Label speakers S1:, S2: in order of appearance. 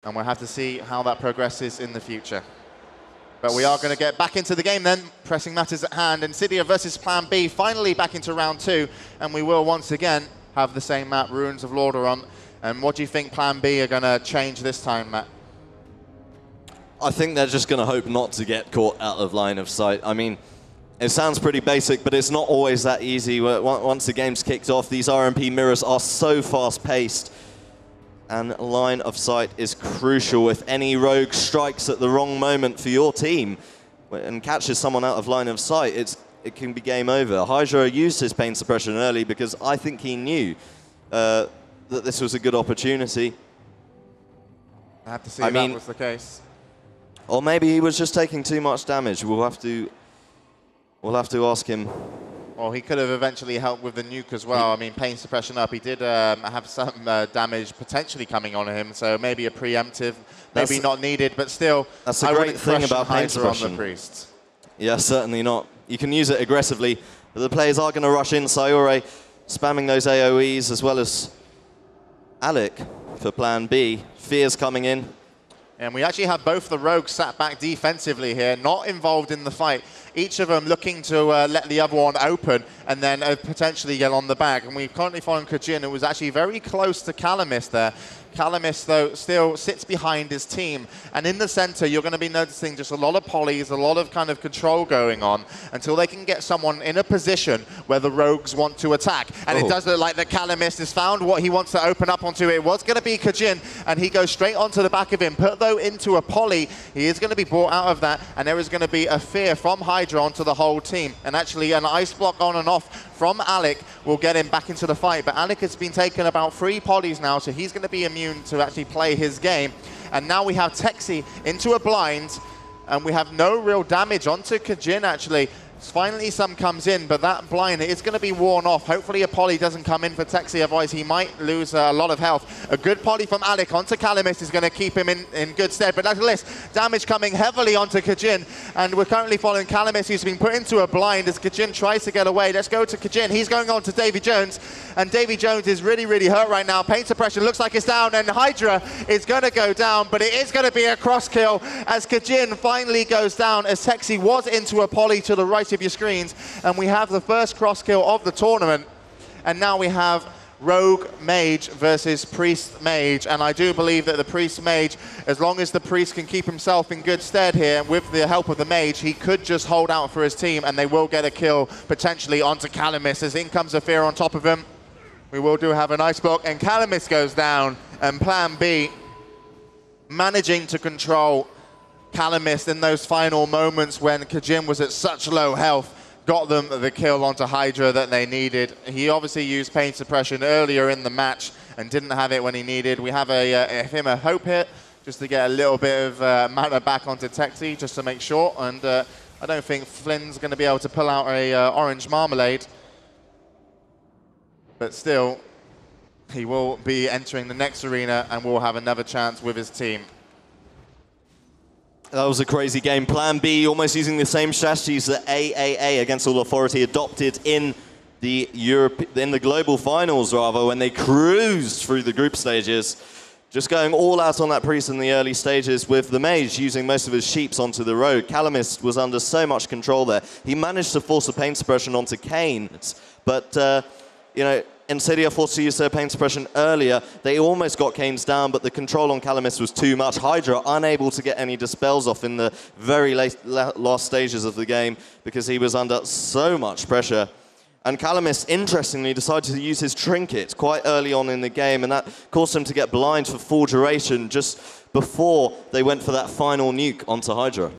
S1: And we'll have to see how that progresses in the future. But we are going to get back into the game then. Pressing matters at hand. Ensidia versus Plan B, finally back into round 2. And we will once again have the same map, Ruins of Lordaeron. And what do you think Plan B are going to change this time, Matt?
S2: I think they're just going to hope not to get caught out of line of sight. I mean, it sounds pretty basic, but it's not always that easy. Once the game's kicked off, these RMP mirrors are so fast-paced. And line of sight is crucial. If any rogue strikes at the wrong moment for your team and catches someone out of line of sight, it can be game over. Hydra used his pain suppression early because I think he knew that this was a good opportunity.
S1: I have to see if that was the case.
S2: Or maybe he was just taking too much damage. We'll have to ask him.
S1: Well, he could have eventually helped with the nuke as well. I mean, pain suppression up. He did have some damage potentially coming on him, so maybe a preemptive, maybe not needed, but still.
S2: That's a great thing about pain suppression.
S1: On the priest.
S2: Yeah, certainly not. You can use it aggressively, but the players are going to rush in. Sayore spamming those AoEs, as well as Alec for Plan B. Fear's coming in.
S1: And we actually have both the rogues sat back defensively here, not involved in the fight. Each of them looking to let the other one open and then potentially get on the back. And we've currently found Kajin, who was actually very close to Calamis there. Calamis, though, still sits behind his team. And in the center, you're going to be noticing just a lot of polys, a lot of kind of control going on until they can get someone in a position where the rogues want to attack. And it does look like that Calamis has found what he wants to open up onto. It was going to be Kajin, and he goes straight onto the back of him. Put, though, into a poly, he is going to be brought out of that, and there is going to be a fear from Hydra onto the whole team. And actually, an ice block on and off from Alec will get him back into the fight. But Alec has been taking about 3 polys now, so he's going to be immune to actually play his game. And now we have Texi into a blind, and we have no real damage onto Kajin, actually. Finally, some comes in, but that blind is going to be worn off. Hopefully, a poly doesn't come in for Texi, otherwise he might lose a lot of health. A good poly from Alec onto Calamis is going to keep him in good stead. But nevertheless, damage coming heavily onto Kajin, and we're currently following Calamis, who's been put into a blind as Kajin tries to get away. Let's go to Kajin. He's going on to Davy Jones, and Davy Jones is really, really hurt right now. Pain suppression looks like it's down, and Hydra is going to go down, but it is going to be a cross kill as Kajin finally goes down, as Texi was into a poly to the right of your screens, and we have the first cross kill of the tournament. And now we have Rogue Mage versus Priest Mage, and I do believe that the Priest Mage, as long as the Priest can keep himself in good stead here with the help of the Mage, he could just hold out for his team, and they will get a kill potentially onto Calamis as in comes a fear on top of him. We will have an ice block, and Calamis goes down, and Plan B managing to control Calamis in those final moments when Kajin was at such low health, got them the kill onto Hydra that they needed. He obviously used pain suppression earlier in the match and didn't have it when he needed. We have him a hope hit just to get a little bit of mana back onto Texi just to make sure. And I don't think Flynn's going to be able to pull out a orange marmalade. But still, he will be entering the next arena and will have another chance with his team.
S2: That was a crazy game. Plan B almost using the same strategies that AAA, Against All Authority, adopted in the global finals, rather, when they cruised through the group stages. Just going all out on that priest in the early stages with the mage using most of his sheeps onto the road. Calamis was under so much control there. He managed to force a pain suppression onto Kane's, but you know, Ensidia forced to use their pain suppression earlier. They almost got Kane's down, but the control on Calamis was too much. Hydra unable to get any dispels off in the very last stages of the game because he was under so much pressure. And Calamis, interestingly, decided to use his trinket quite early on in the game, and that caused him to get blind for full duration just before they went for that final nuke onto Hydra.